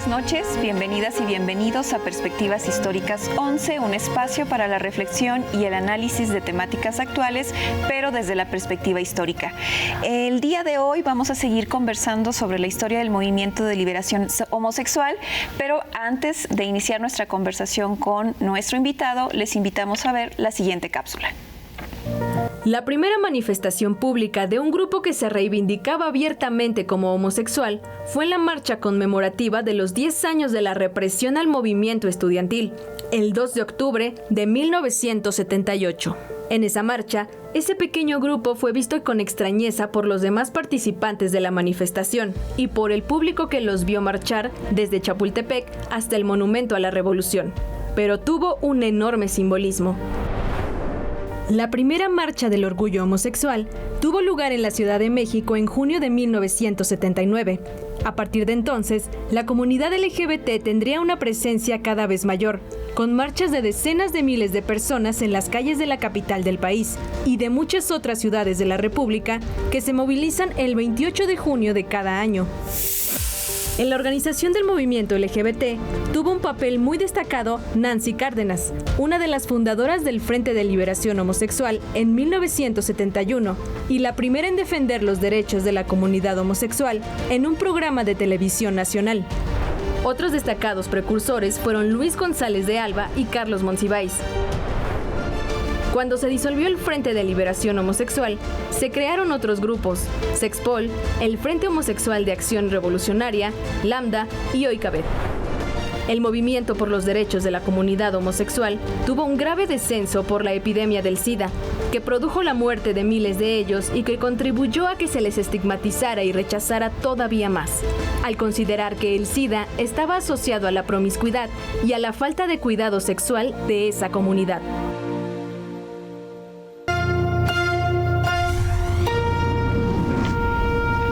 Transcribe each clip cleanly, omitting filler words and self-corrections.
buenas noches, bienvenidas y bienvenidos a Perspectivas Históricas 11, un espacio para la reflexión y el análisis de temáticas actuales, pero desde la perspectiva histórica. El día de hoy vamos a seguir conversando sobre la historia del movimiento de liberación homosexual, pero antes de iniciar nuestra conversación con nuestro invitado, les invitamos a ver la siguiente cápsula. La primera manifestación pública de un grupo que se reivindicaba abiertamente como homosexual fue en la marcha conmemorativa de los 10 años de la represión al movimiento estudiantil, el 2 de octubre de 1978. En esa marcha, ese pequeño grupo fue visto con extrañeza por los demás participantes de la manifestación y por el público que los vio marchar desde Chapultepec hasta el Monumento a la Revolución. Pero tuvo un enorme simbolismo. La primera marcha del orgullo homosexual tuvo lugar en la Ciudad de México en junio de 1979. A partir de entonces, la comunidad LGBT tendría una presencia cada vez mayor, con marchas de decenas de miles de personas en las calles de la capital del país y de muchas otras ciudades de la República que se movilizan el 28 de junio de cada año. En la organización del movimiento LGBT tuvo un papel muy destacado Nancy Cárdenas, una de las fundadoras del Frente de Liberación Homosexual en 1971 y la primera en defender los derechos de la comunidad homosexual en un programa de televisión nacional. Otros destacados precursores fueron Luis González de Alba y Carlos Monsiváis. Cuando se disolvió el Frente de Liberación Homosexual, se crearon otros grupos, Sexpol, el Frente Homosexual de Acción Revolucionaria, Lambda y Hoy Cabed. El movimiento por los derechos de la comunidad homosexual tuvo un grave descenso por la epidemia del SIDA, que produjo la muerte de miles de ellos y que contribuyó a que se les estigmatizara y rechazara todavía más, al considerar que el SIDA estaba asociado a la promiscuidad y a la falta de cuidado sexual de esa comunidad.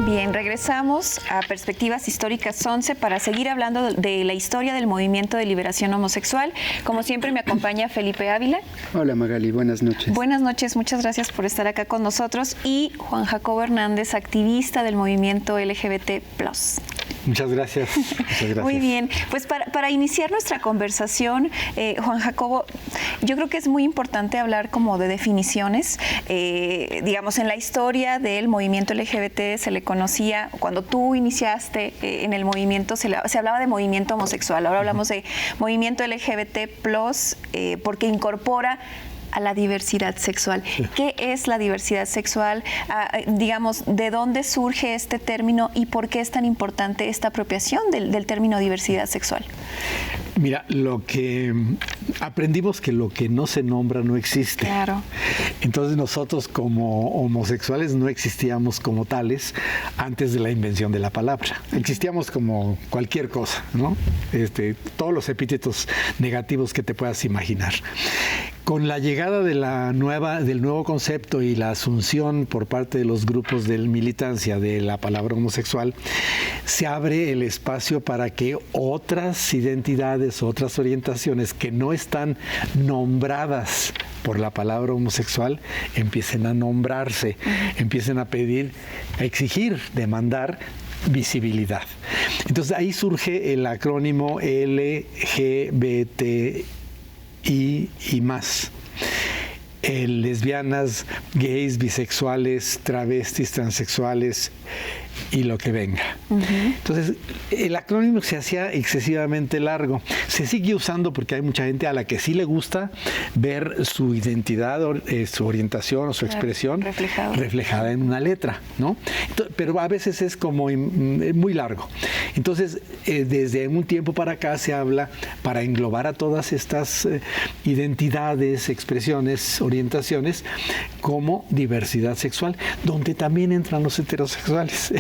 Bien, regresamos a Perspectivas Históricas 11 para seguir hablando de la historia del movimiento de liberación homosexual. Como siempre me acompaña Felipe Ávila. Hola Magali, buenas noches. Buenas noches, muchas gracias por estar acá con nosotros. Y Juan Jacobo Hernández, activista del movimiento LGBT+. Muchas gracias. Muy bien, pues para iniciar nuestra conversación, Juan Jacobo, yo creo que es muy importante hablar como de definiciones. Digamos, en la historia del movimiento LGBT se le conocía, cuando tú iniciaste en el movimiento se hablaba de movimiento homosexual, ahora hablamos de movimiento LGBT+, porque incorpora a la diversidad sexual. Sí. ¿Qué es la diversidad sexual? Digamos, ¿de dónde surge este término y por qué es tan importante esta apropiación del término diversidad sexual? Mira, lo que aprendimos que lo que no se nombra no existe. Claro. Entonces nosotros como homosexuales no existíamos como tales antes de la invención de la palabra. Existíamos como cualquier cosa, ¿no? Todos los epítetos negativos que te puedas imaginar. Con la llegada de del nuevo concepto y la asunción por parte de los grupos de militancia de la palabra homosexual, se abre el espacio para que otras identidades, otras orientaciones que no están nombradas por la palabra homosexual empiecen a nombrarse, empiecen a pedir, a exigir, demandar visibilidad. Entonces ahí surge el acrónimo LGBTI y más. Lesbianas, gays, bisexuales, travestis, transexuales y lo que venga. Entonces, el acrónimo se hacía excesivamente largo. Se sigue usando porque hay mucha gente a la que sí le gusta ver su identidad, su orientación o su expresión reflejada en una letra, ¿no? Pero a veces es como muy largo. Entonces, desde un tiempo para acá se habla para englobar a todas estas identidades, expresiones, orientaciones, como diversidad sexual, donde también entran los heterosexuales.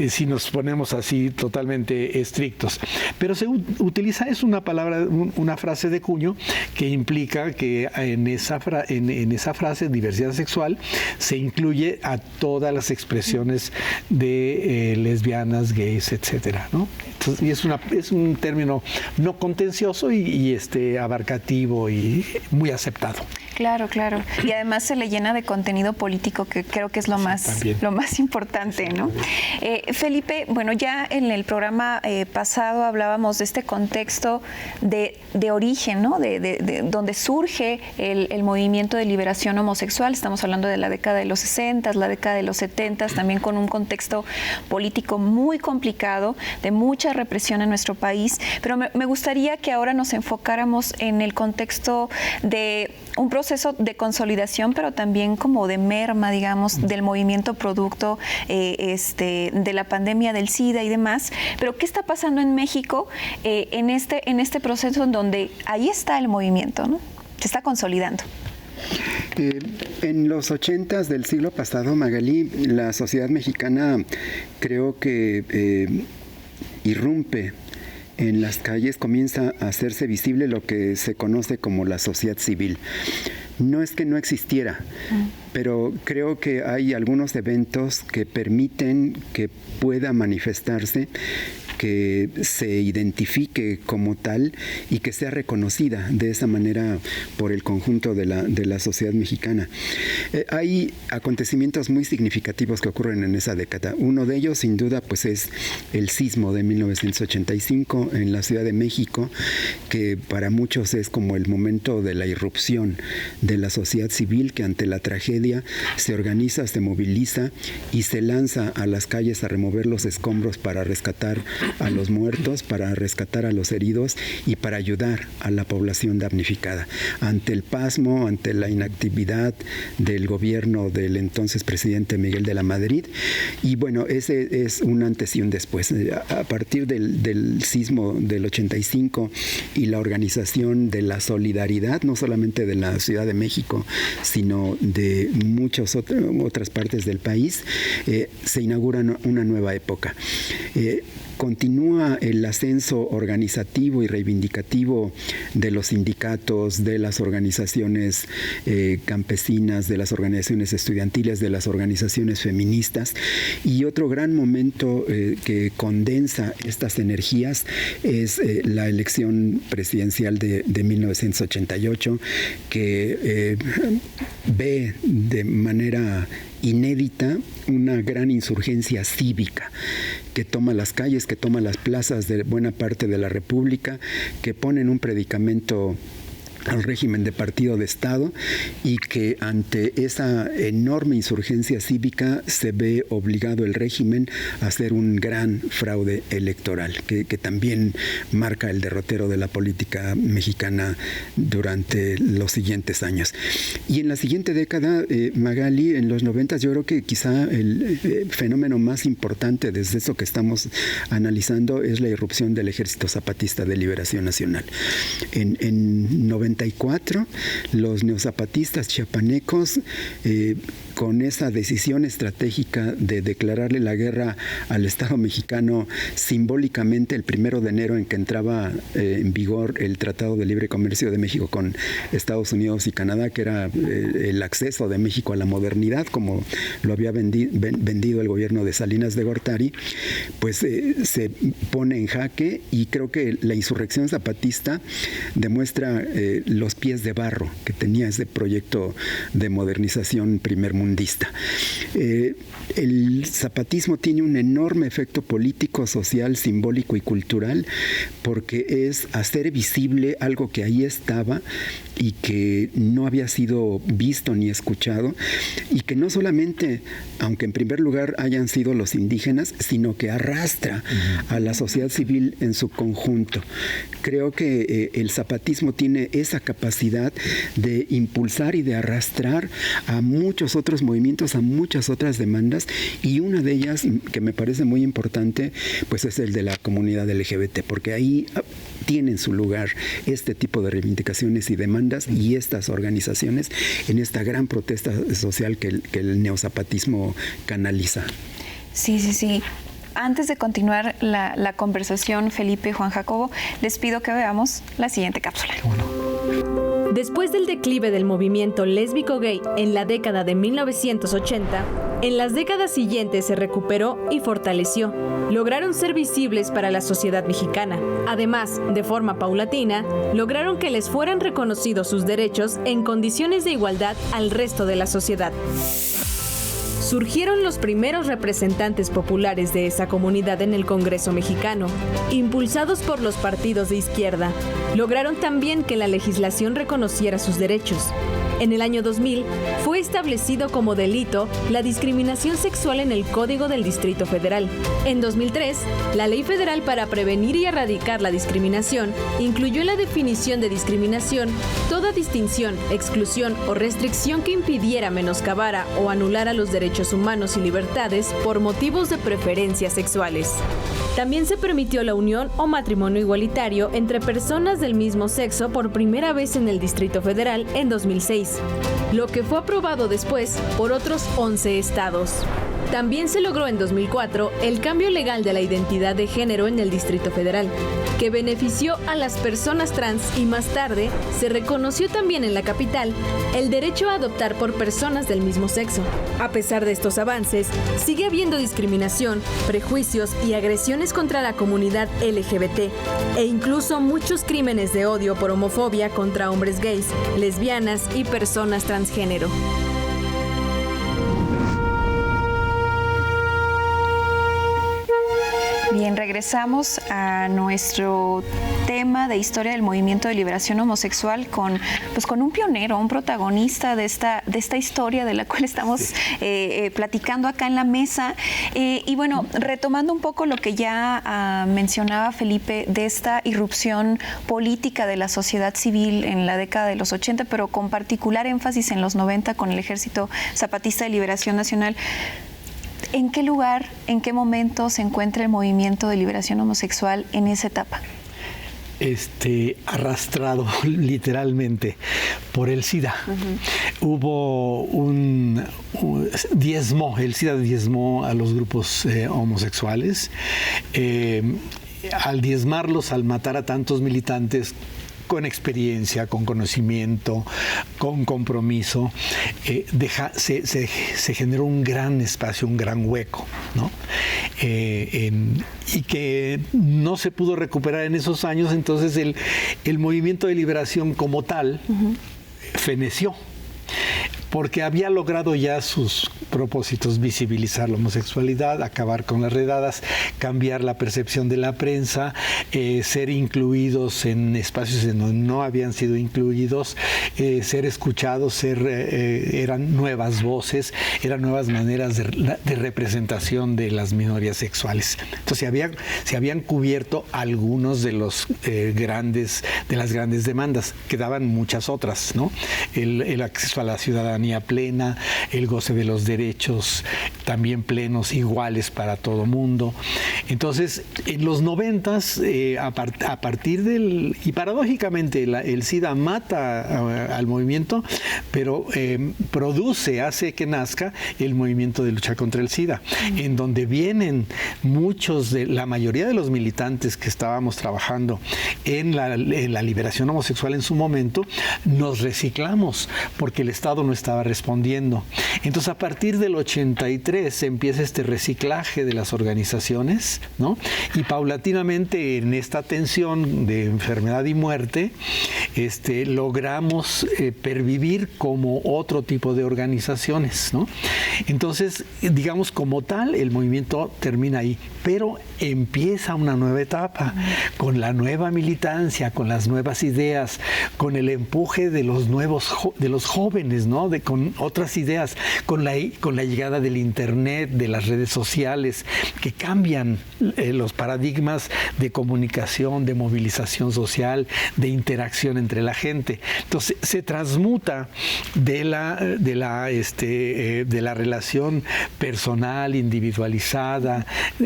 Si nos ponemos así totalmente estrictos. Pero se utiliza, es una palabra, una frase de cuño que implica que en esa frase, diversidad sexual, se incluye a todas las expresiones de lesbianas, gays, etcétera, ¿no? Entonces, y es un término no contencioso y abarcativo y muy aceptado. Claro, claro. Y además se le llena de contenido político, que creo que es lo más importante, ¿no? Felipe, bueno, ya en el programa pasado hablábamos de este contexto de origen, ¿no? De donde surge el movimiento de liberación homosexual. Estamos hablando de la década de los 60, la década de los 70, también con un contexto político muy complicado, de mucha represión en nuestro país. Pero me gustaría que ahora nos enfocáramos en el contexto de un proceso de consolidación, pero también como de merma, digamos, del movimiento producto de la pandemia del SIDA y demás. Pero ¿qué está pasando en México en este proceso en donde ahí está el movimiento, ¿no? Se está consolidando. En los 80s del siglo pasado, Magalí, la sociedad mexicana creo que irrumpe en las calles, comienza a hacerse visible lo que se conoce como la sociedad civil. No es que no existiera, pero creo que hay algunos eventos que permiten que pueda manifestarse, que se identifique como tal y que sea reconocida de esa manera por el conjunto de la sociedad mexicana. Hay acontecimientos muy significativos que ocurren en esa década. Uno de ellos, sin duda, pues es el sismo de 1985 en la Ciudad de México, que para muchos es como el momento de la irrupción de la sociedad civil, que ante la tragedia se organiza, se moviliza y se lanza a las calles a remover los escombros para rescatar a los muertos, para rescatar a los heridos y para ayudar a la población damnificada. Ante el pasmo, ante la inactividad del gobierno del entonces presidente Miguel de la Madrid. Y bueno, ese es un antes y un después. A partir del sismo del 85 y la organización de la solidaridad, no solamente de la Ciudad de México, sino de muchas otras partes del país, se inaugura una nueva época. Continúa el ascenso organizativo y reivindicativo de los sindicatos, de las organizaciones campesinas, de las organizaciones estudiantiles, de las organizaciones feministas. Y otro gran momento que condensa estas energías es la elección presidencial de 1988, que ve de manera inédita una gran insurgencia cívica que toma las calles, que toma las plazas de buena parte de la República, que pone en un predicamento al régimen de partido de Estado y que ante esa enorme insurgencia cívica se ve obligado el régimen a hacer un gran fraude electoral que también marca el derrotero de la política mexicana durante los siguientes años. Y en la siguiente década, Magali, en los 90, yo creo que quizá el fenómeno más importante desde eso que estamos analizando es la irrupción del Ejército Zapatista de Liberación Nacional. En 94, los neozapatistas chiapanecos, con esa decisión estratégica de declararle la guerra al Estado mexicano simbólicamente el 1 de enero en que entraba en vigor el Tratado de Libre Comercio de México con Estados Unidos y Canadá, que era el acceso de México a la modernidad, como lo había vendido el gobierno de Salinas de Gortari, pues se pone en jaque, y creo que la insurrección zapatista demuestra los pies de barro que tenía ese proyecto de modernización primermundista. El zapatismo tiene un enorme efecto político, social, simbólico y cultural, porque es hacer visible algo que ahí estaba y que no había sido visto ni escuchado, y que no solamente, aunque en primer lugar hayan sido los indígenas, sino que arrastra a la sociedad civil en su conjunto. Creo que el zapatismo tiene esa capacidad de impulsar y de arrastrar a muchos otros movimientos, a muchas otras demandas, y una de ellas que me parece muy importante, pues es el de la comunidad LGBT, porque ahí tienen su lugar este tipo de reivindicaciones y demandas y estas organizaciones en esta gran protesta social que el neozapatismo canaliza. Sí. Antes de continuar la conversación, Felipe y Juan Jacobo, les pido que veamos la siguiente cápsula. Después del declive del movimiento lésbico-gay en la década de 1980, en las décadas siguientes se recuperó y fortaleció. lograron ser visibles para la sociedad mexicana. Además, de forma paulatina, lograron que les fueran reconocidos sus derechos en condiciones de igualdad al resto de la sociedad. Surgieron los primeros representantes populares de esa comunidad en el Congreso mexicano, impulsados por los partidos de izquierda. Lograron también que la legislación reconociera sus derechos. En el año 2000 fue establecido como delito la discriminación sexual en el Código del Distrito Federal. En 2003, la Ley Federal para Prevenir y Erradicar la Discriminación incluyó en la definición de discriminación toda distinción, exclusión o restricción que impidiera, menoscabara o anulara los derechos humanos y libertades por motivos de preferencias sexuales. También se permitió la unión o matrimonio igualitario entre personas del mismo sexo por primera vez en el Distrito Federal en 2006, lo que fue aprobado después por otros 11 estados. También se logró en 2004 el cambio legal de la identidad de género en el Distrito Federal, que benefició a las personas trans, y más tarde se reconoció también en la capital el derecho a adoptar por personas del mismo sexo. A pesar de estos avances, sigue habiendo discriminación, prejuicios y agresiones contra la comunidad LGBT, e incluso muchos crímenes de odio por homofobia contra hombres gays, lesbianas y personas transgénero. Bien, regresamos a nuestro tema de historia del movimiento de liberación homosexual con un pionero, un protagonista de esta historia de la cual estamos platicando acá en la mesa. Y bueno, retomando un poco lo que ya mencionaba Felipe de esta irrupción política de la sociedad civil en la década de los 80, pero con particular énfasis en los 90 con el Ejército Zapatista de Liberación Nacional. ¿En qué lugar, en qué momento se encuentra el movimiento de liberación homosexual en esa etapa? Arrastrado literalmente por el SIDA. Hubo el SIDA diezmó a los grupos homosexuales. Al diezmarlos, al matar a tantos militantes con experiencia, con conocimiento, con compromiso, se generó un gran espacio, un gran hueco, ¿no? Y que no se pudo recuperar en esos años. Entonces el movimiento de liberación como tal feneció, porque había logrado ya sus propósitos: visibilizar la homosexualidad, acabar con las redadas, cambiar la percepción de la prensa, ser incluidos en espacios en donde no habían sido incluidos, ser escuchados, eran nuevas voces, eran nuevas maneras de representación de las minorías sexuales. Entonces se habían cubierto algunos de las grandes demandas. Quedaban muchas otras, ¿no? El acceso a la ciudadanía plena, el goce de los derechos también plenos, iguales para todo mundo. Entonces, en los 90s, a partir y paradójicamente el SIDA mata al movimiento, pero hace que nazca el movimiento de lucha contra el SIDA, en donde vienen la mayoría de los militantes que estábamos trabajando en la liberación homosexual en su momento, nos reciclamos porque el Estado no estaba respondiendo. Entonces, a partir del 83 empieza este reciclaje de las organizaciones, ¿no? Y paulatinamente, en esta tensión de enfermedad y muerte, logramos pervivir como otro tipo de organizaciones, ¿no? Entonces, digamos, como tal, el movimiento termina ahí, pero empieza una nueva etapa, con la nueva militancia, con las nuevas ideas, con el empuje de los jóvenes, ¿no? Con otras ideas, con la llegada del Internet, de las redes sociales, que cambian los paradigmas de comunicación, de movilización social, de interacción entre la gente. Entonces, se transmuta de la relación personal, individualizada,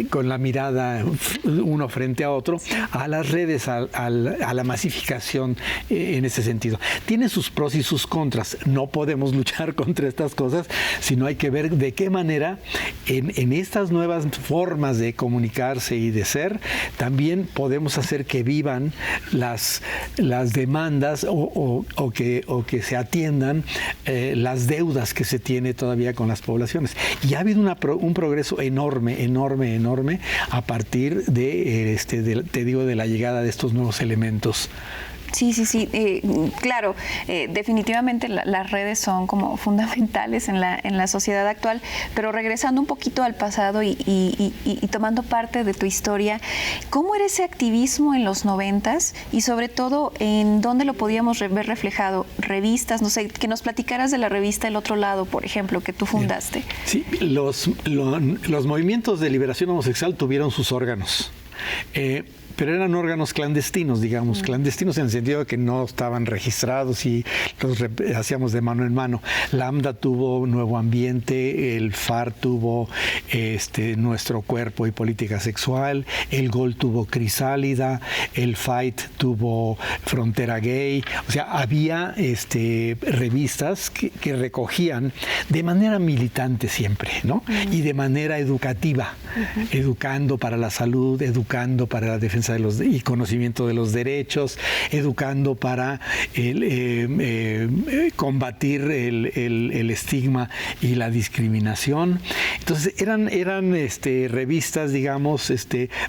con la mirada uno frente a otro, a las redes, a la masificación en ese sentido. Tiene sus pros y sus contras. No podemos luchar contra estas cosas, sino hay que ver de qué manera en estas nuevas formas de comunicarse y de ser, también podemos hacer que vivan las demandas o que se atiendan las deudas que se tiene todavía con las poblaciones. Y ha habido un progreso enorme a partir de la llegada de estos nuevos elementos. Sí. Claro, definitivamente las redes son como fundamentales en la sociedad actual, pero regresando un poquito al pasado y tomando parte de tu historia, ¿cómo era ese activismo en los 90s? Y sobre todo, ¿en dónde lo podíamos ver reflejado? Revistas, no sé, que nos platicaras de la revista El Otro Lado, por ejemplo, que tú fundaste. Sí, los movimientos de liberación homosexual tuvieron sus órganos. Pero eran órganos clandestinos, digamos, clandestinos en el sentido de que no estaban registrados y los hacíamos de mano en mano. Lambda tuvo Nuevo Ambiente, el FAR tuvo Nuestro Cuerpo y Política Sexual, el GOL tuvo Crisálida, el FIGHT tuvo Frontera Gay. O sea, había revistas que recogían de manera militante siempre, ¿no? Y de manera educativa, educando para la salud, educando para la defensa y conocimiento de los derechos, educando para combatir el estigma y la discriminación. Entonces eran revistas, digamos,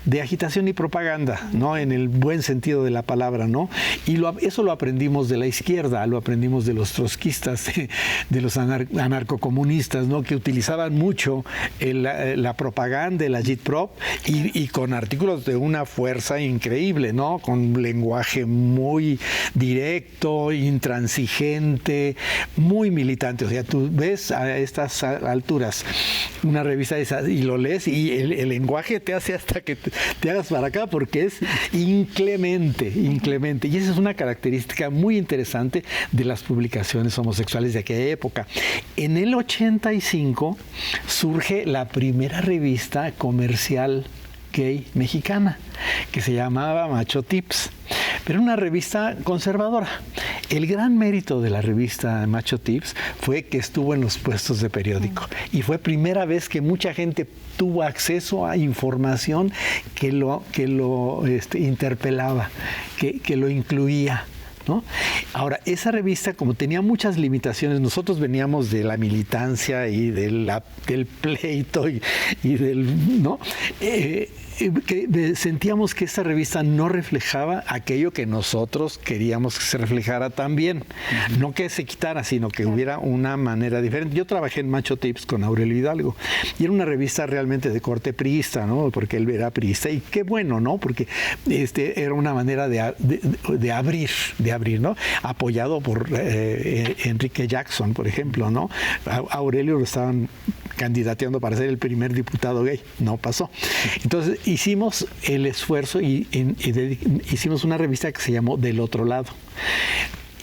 de agitación y propaganda, ¿no? En el buen sentido de la palabra, ¿no? Y eso lo aprendimos de la izquierda, lo aprendimos de los trotskistas, de los anarcocomunistas, ¿no? Que utilizaban mucho la propaganda, el agitprop, y con artículos de una fuerza increíble, ¿no? Con lenguaje muy directo, intransigente, muy militante. O sea, tú ves a estas alturas una revista de esas y lo lees y el lenguaje te hace hasta que te hagas para acá porque es inclemente. Y esa es una característica muy interesante de las publicaciones homosexuales de aquella época. En el 85 surge la primera revista comercial gay mexicana, que se llamaba Macho Tips, pero una revista conservadora. El gran mérito de la revista Macho Tips fue que estuvo en los puestos de periódico y fue primera vez que mucha gente tuvo acceso a información que lo interpelaba, que lo incluía, ¿no? Ahora, esa revista, como tenía muchas limitaciones, nosotros veníamos de la militancia y del pleito y del, ¿no? Sentíamos que esta revista no reflejaba aquello que nosotros queríamos que se reflejara también. No que se quitara, sino que hubiera una manera diferente. Yo trabajé en Macho Tips con Aurelio Hidalgo y era una revista realmente de corte priista, ¿no? Porque él era priista y qué bueno, ¿no? Porque era una manera de abrir, ¿no? Apoyado por Enrique Jackson, por ejemplo, ¿no? Aurelio lo estaban candidateando para ser el primer diputado gay. No pasó. Entonces hicimos el esfuerzo y hicimos una revista que se llamó Del Otro Lado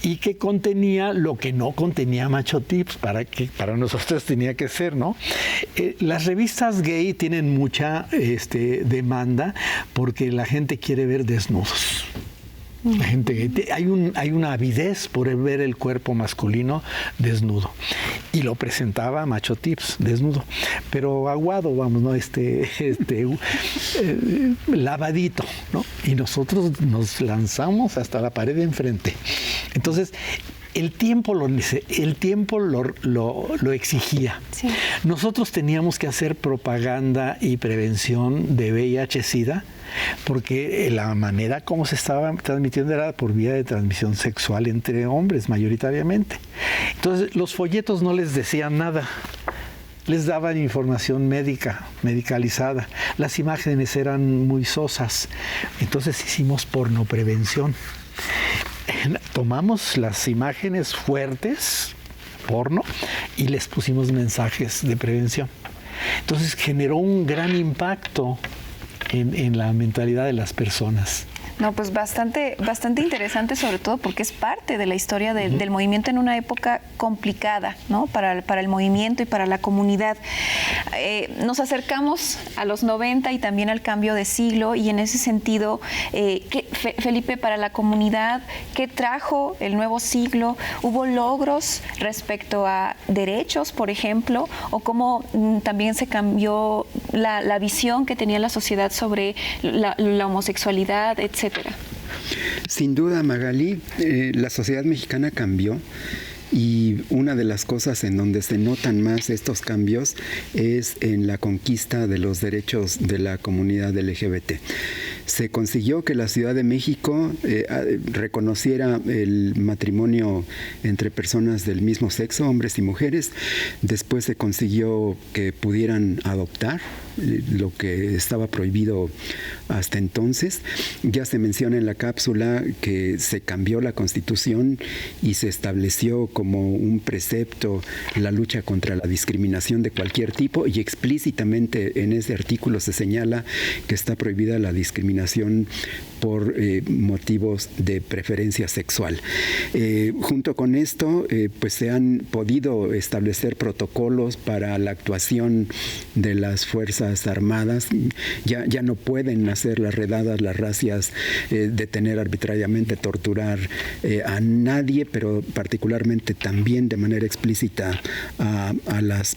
y que contenía lo que no contenía Macho Tips, para nosotros tenía que ser, ¿no? Las revistas gay tienen mucha demanda porque la gente quiere ver desnudos. La gente, hay una avidez por ver el cuerpo masculino desnudo y lo presentaba Macho Tips desnudo, pero aguado, vamos, ¿no? Lavadito, ¿no? Y nosotros nos lanzamos hasta la pared de enfrente. Entonces el tiempo lo exigía. Sí. Nosotros teníamos que hacer propaganda y prevención de VIH-Sida porque la manera como se estaba transmitiendo era por vía de transmisión sexual entre hombres mayoritariamente. Entonces los folletos no les decían nada. Les daban información medicalizada. Las imágenes eran muy sosas. Entonces hicimos pornoprevención. Tomamos las imágenes fuertes, porno, y les pusimos mensajes de prevención. Entonces generó un gran impacto en la mentalidad de las personas. No, pues bastante interesante, sobre todo porque es parte de la historia del movimiento en una época complicada, ¿no? Para el movimiento y para la comunidad. Nos acercamos a los 90 y también al cambio de siglo, y en ese sentido, Felipe, para la comunidad, ¿qué trajo el nuevo siglo? ¿Hubo logros respecto a derechos, por ejemplo? ¿O cómo también se cambió la visión que tenía la sociedad sobre la homosexualidad, etcétera? Sin duda, Magali, la sociedad mexicana cambió, y una de las cosas en donde se notan más estos cambios es en la conquista de los derechos de la comunidad LGBT. Se consiguió que la Ciudad de México reconociera el matrimonio entre personas del mismo sexo, hombres y mujeres. Después se consiguió que pudieran adoptar, lo que estaba prohibido hasta entonces. Ya se menciona en la cápsula que se cambió la Constitución y se estableció como un precepto la lucha contra la discriminación de cualquier tipo, y explícitamente en ese artículo se señala que está prohibida la discriminación por motivos de preferencia sexual. Junto con esto, pues se han podido establecer protocolos para la actuación de las Fuerzas Armadas. Ya no pueden hacer las redadas, las razias, detener arbitrariamente, torturar a nadie, pero particularmente también de manera explícita a las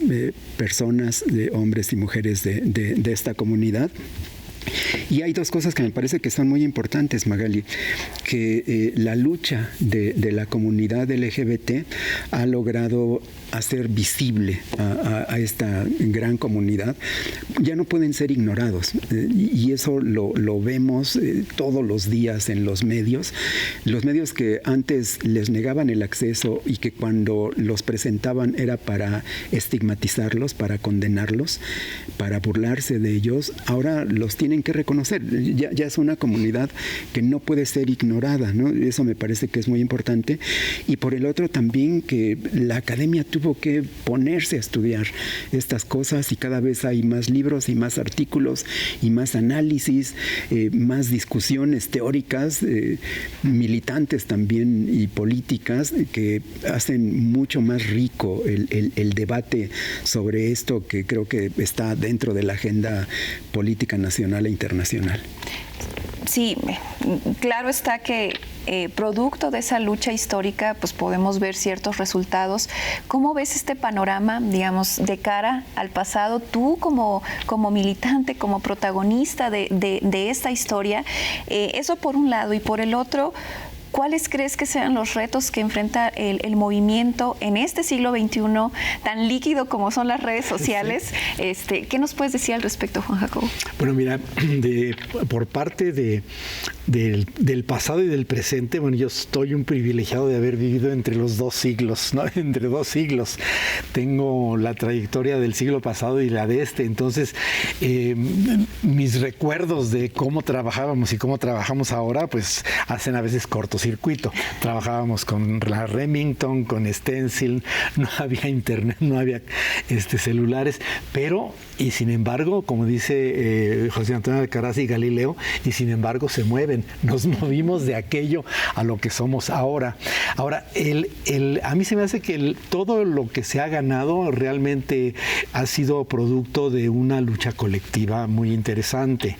personas, hombres y mujeres de esta comunidad. Y hay dos cosas que me parece que son muy importantes, Magali, que la lucha de la comunidad LGBT ha logrado hacer visible a esta gran comunidad. Ya no pueden ser ignorados, y eso lo vemos todos los días en los medios que antes les negaban el acceso y que cuando los presentaban era para estigmatizarlos, para condenarlos, para burlarse de ellos. Ahora los tienen que reconocer. Ya es una comunidad que no puede ser ignorada, ¿no? Eso me parece que es muy importante. Y por el otro también, que la academia tuvo que ponerse a estudiar estas cosas, y cada vez hay más libros y más artículos y más análisis, más discusiones teóricas, militantes también y políticas, que hacen mucho más rico el debate sobre esto, que creo que está dentro de la agenda política nacional e internacional. Sí, claro está que producto de esa lucha histórica, pues podemos ver ciertos resultados. ¿Cómo ves este panorama, digamos, de cara al pasado? Tú como militante, como protagonista de esta historia, eso por un lado, y por el otro, ¿cuáles crees que sean los retos que enfrenta el movimiento en este siglo XXI, tan líquido como son las redes sociales? Sí. ¿Qué nos puedes decir al respecto, Juan Jacobo? Bueno, mira, por parte del pasado y del presente, bueno, yo estoy un privilegiado de haber vivido entre los dos siglos, ¿no? Entre dos siglos. Tengo la trayectoria del siglo pasado y la de este, entonces mis recuerdos de cómo trabajábamos y cómo trabajamos ahora, pues hacen a veces cortocircuito. Trabajábamos con la Remington, con Stencil, no había internet, no había celulares, pero, y sin embargo, como dice José Antonio Alcaraz y Galileo, y sin embargo se mueven, nos movimos de aquello a lo que somos ahora. Ahora, a mí se me hace que todo lo que se ha ganado realmente ha sido producto de una lucha colectiva muy interesante,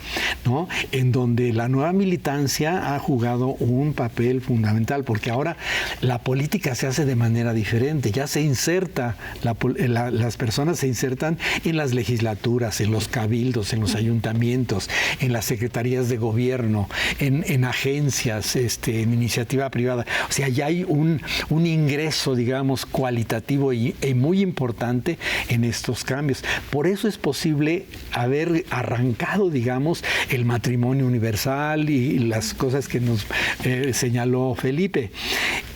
¿no? En donde la nueva militancia ha jugado un papel fundamental, porque ahora la política se hace de manera diferente, ya se inserta, las personas se insertan en las legislaturas, en los cabildos, en los ayuntamientos, en las secretarías de gobierno, en agencias, en iniciativa privada. O sea, ya hay un ingreso, digamos, cualitativo y muy importante en estos cambios. Por eso es posible haber arrancado, digamos, el matrimonio universal y las cosas que nos señaló Felipe.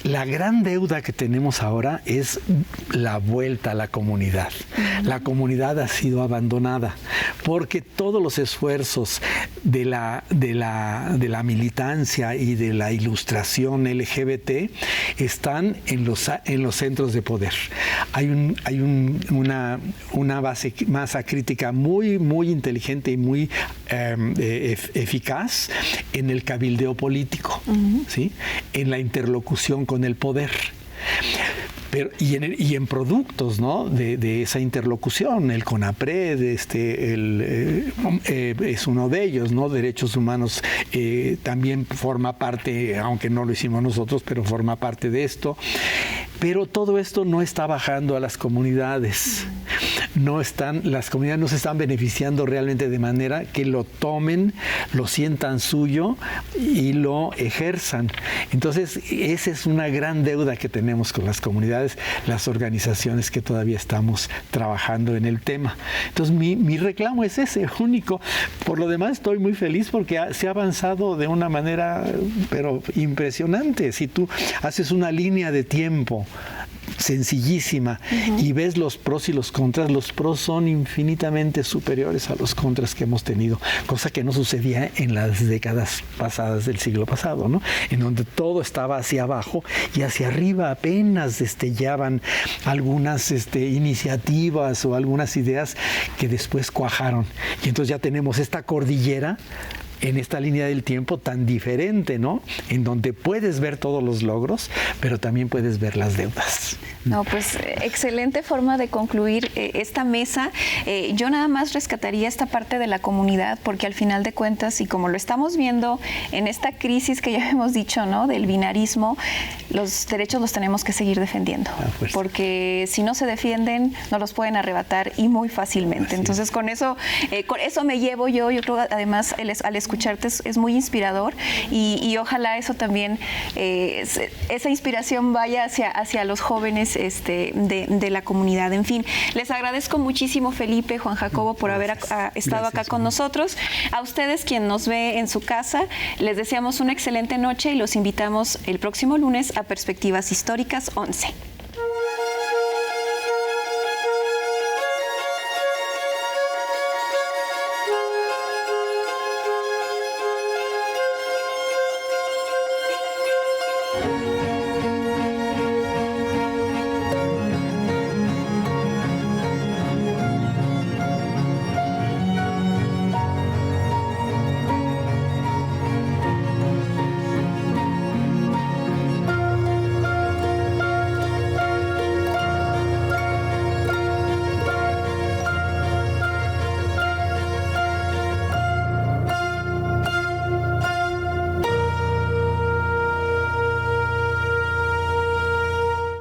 La gran deuda que tenemos ahora es la vuelta a la comunidad. La comunidad ha sido abandonada porque todos los esfuerzos de la militancia y de la ilustración LGBT están en los centros de poder. Hay una masa crítica muy, muy inteligente y muy eficaz en el cabildeo político, ¿sí? En la interlocución con el poder. Y en productos, ¿no?, de esa interlocución. El CONAPRED es uno de ellos, ¿no? Derechos Humanos también forma parte, aunque no lo hicimos nosotros, pero forma parte de esto. Pero todo esto no está bajando a las comunidades. Las comunidades no se están beneficiando realmente de manera que lo tomen, lo sientan suyo y lo ejerzan. Entonces, esa es una gran deuda que tenemos con las comunidades, las organizaciones que todavía estamos trabajando en el tema. Entonces, mi reclamo es ese, único. Por lo demás, estoy muy feliz porque se ha avanzado de una manera, pero impresionante. Si tú haces una línea de tiempo sencillísima y ves los pros y los contras, los pros son infinitamente superiores a los contras que hemos tenido, cosa que no sucedía en las décadas pasadas del siglo pasado, ¿no? En donde todo estaba hacia abajo y hacia arriba apenas destellaban algunas iniciativas o algunas ideas que después cuajaron. Y entonces ya tenemos esta cordillera en esta línea del tiempo tan diferente, ¿no? En donde puedes ver todos los logros, pero también puedes ver las deudas. No, pues excelente forma de concluir esta mesa. Yo nada más rescataría esta parte de la comunidad, porque al final de cuentas, y como lo estamos viendo en esta crisis que ya hemos dicho, ¿no?, del binarismo, los derechos los tenemos que seguir defendiendo, porque si no se defienden, nos los pueden arrebatar y muy fácilmente. Entonces, con eso me llevo yo creo, además, al escucharte es muy inspirador y ojalá eso también, esa inspiración vaya hacia los jóvenes de la comunidad. En fin, les agradezco muchísimo, Felipe, Juan Jacobo, por haber estado acá con nosotros. A ustedes, quien nos ve en su casa, les deseamos una excelente noche y los invitamos el próximo lunes a Perspectivas Históricas 11.